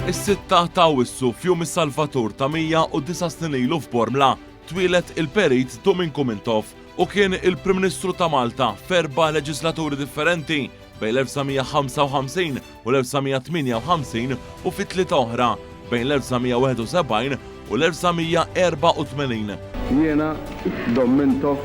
Is-6 ta' Awwissu f'jum is-Salvatur ta' 109 snin ilu f'Bormla twilet il-Perit Domingos Mintoff u kien il-Prim Ministru ta' Malta f'erba' leġislaturi differenti bejn l-1955 u l-1958 u fi tlieta oħra bejn l-1971 u l-1984. Jiena Dom Mintoff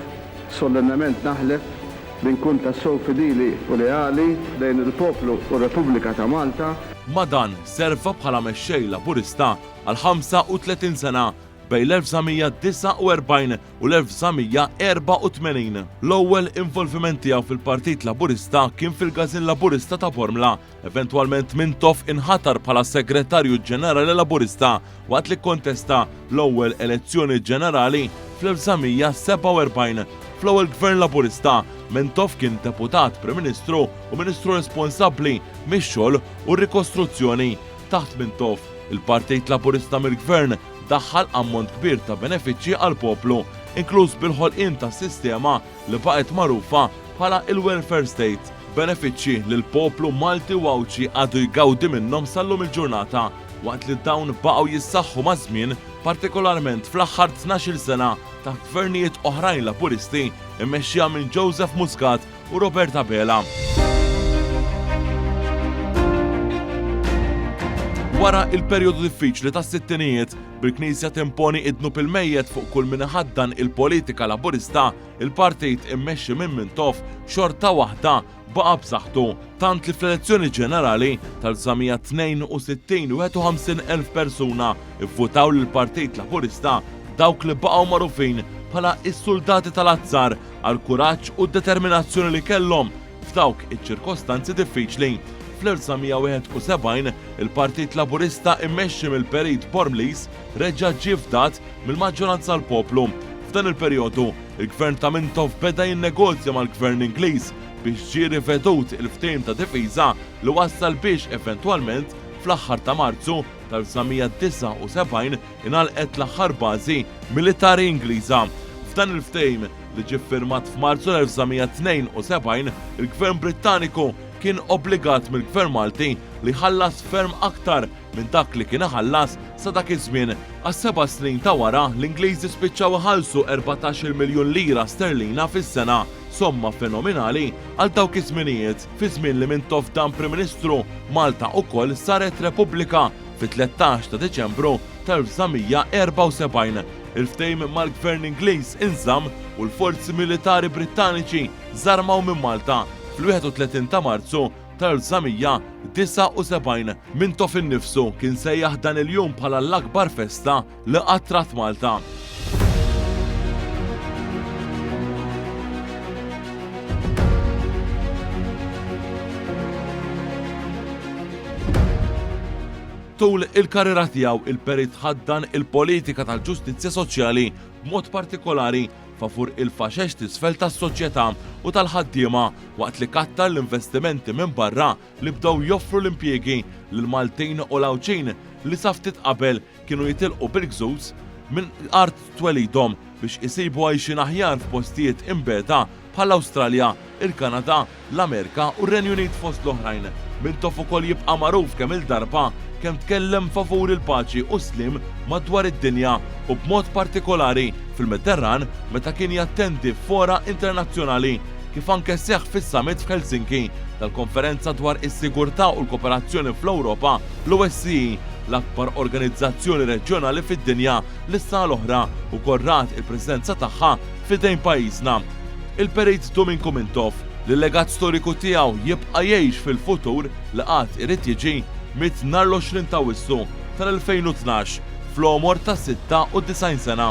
solennement naħlef li nkun tassew fidili u leali lejn il-poplu u r-Repubblika ta' Malta. Ma dan serva bħala mexxej Laburista għal 35 sena bejn l-1949 u l-1984. L-ewwel involviment tiegħu fil-Partit Laburista kien fil-Gażin Laburista ta' Bormla. Eventwalment Mintoff inħatar bħala Segretarju Ġenerali Laburista waqt li kontesta l-ewwel elezzjoni ġenerali fl-1947. Fl-ewwel Gvern Laburista, Mintoff kien deputat Prim Ministru u Ministru responsabbli mix-xogħol u r-rikostruzzjoni. Taħt Mintoff, il-Partit Laburista mill-Gvern daħħal ammont kbir ta' benefiċċji għal poplu, inkluż bil-ħolqien ta' sistema li baqgħet magħrufa bħala il-Welfare State. Benefiċċji li l-poplu Malti u Awċi għadu jgawdi minnhom sal-lum il-ġurnata waqt li dawn baqgħu jissaħħu ma' żmien, partikolarment fl-aħħar 12 sena taħt gvernijiet oħrajn Laburisti immexxija minn Joseph Muscat u Roberta Bela. Wara il-perjodu diffiċli tas-sittinijiet bil-Knisja timponi idnu pil-mejjed fuq kull min iħaddan il-politika Laburista, il-partit immexxi minn Mintoff xorta waħda baqa' b'saħħtu tant li fl-elezzjoni ġenerali tal-1962 51,000 persuna ivvutaw lill-Partit Laburista, dawk li baqgħu magħrufin bħala is-Soldati tal-Azzar għal kuraġġ u d-determinazzjoni li kellhom f'dawk iċ-ċirkostanzi diffiċli. Fl-1971 il-Partit Laburista immexxi mill-Perit Bormlis reġa' ġie fdat mill-maġġoranza l-poplu. F'dan il-perjodu, il-Gvern ta' Mintoff beda jinnegozja mal-Gvern Ingliż biex ġie rivedut il-ftehim ta' difiża li wassal biex eventwalment fl-aħħar ta' Marzu tal-1979 ingħalqet l-aħħar bażi militari Ingliża. F'dan il-ftehim li ġie ffirmat f'Marzu l-1972, il-Gvern Brittaniku kien obbligat mill-Gvern Malti li ħallas ferm aktar minn dak li kien iħallas sa dak iż-żmien. Għas-7 snin ta' wara l-Ingliżi spiċċaw iħallsu 14 miljun lira sterlina fis-sena, somma fenomenali għal dawk iż-żminijiet. Fi żmien li Mintoff dan Prim Ministru, Malta wkoll saret Repubblika fit-13 ta' Deċembru tal-1974. Il-ftehim mal-Gvern Ingliż inżamm u l-forzi militari Brittaniċi żarmaw minn Malta. Fl-31 ta' Marzu tal-1979 Mintoff innifsu kien sejjaħ dan il-jum bħala l-akbar festa li qattrat Malta. Tul il-karriera tiegħu il-Perit ħaddan il-politika tal-ġustizzja soċjali b'mod partikolari favur il-faxex tisfel tas-soċjetà u tal-ħaddiema waqt li kattar l-investimenti minn barra li bdew joffru l-impjiegi lil Maltin u l-Awċin li sa ftit qabel kienu jitilqu bil-gżuz minn art twelidhom biex isibu għajxin aħjar f'postijiet imbeda bħall-Awstralja, il-Kanada, l-Amerika u r-Renju Unit fost l-oħrajn. Mintoff ukoll jibqa' magħruf kemm il-darba kemm tkellem favur il-paċi u slim madwar id-dinja u b'mod partikolari fil-Mediterran meta kien jattendi fora internazzjonali kif anke seħħ fis-summit f'Helsinki tal-konferenza dwar is-sigurtà u l-kooperazzjoni fl-Ewropa, l-OSCE, l-akbar organizzazzjoni reġjonali fid-dinja li s-sena l-oħra u korrat il-preżenza tagħha f'idejn pajjiżna. Il-Perit Domingos Mintoff li l-legat storiku tiegħu jibqa' jgħix fil-futur li qatt irid jiġi mit nhar l-20 ta' Awwissu tal-2012 fl-għomor ta' 96 sena.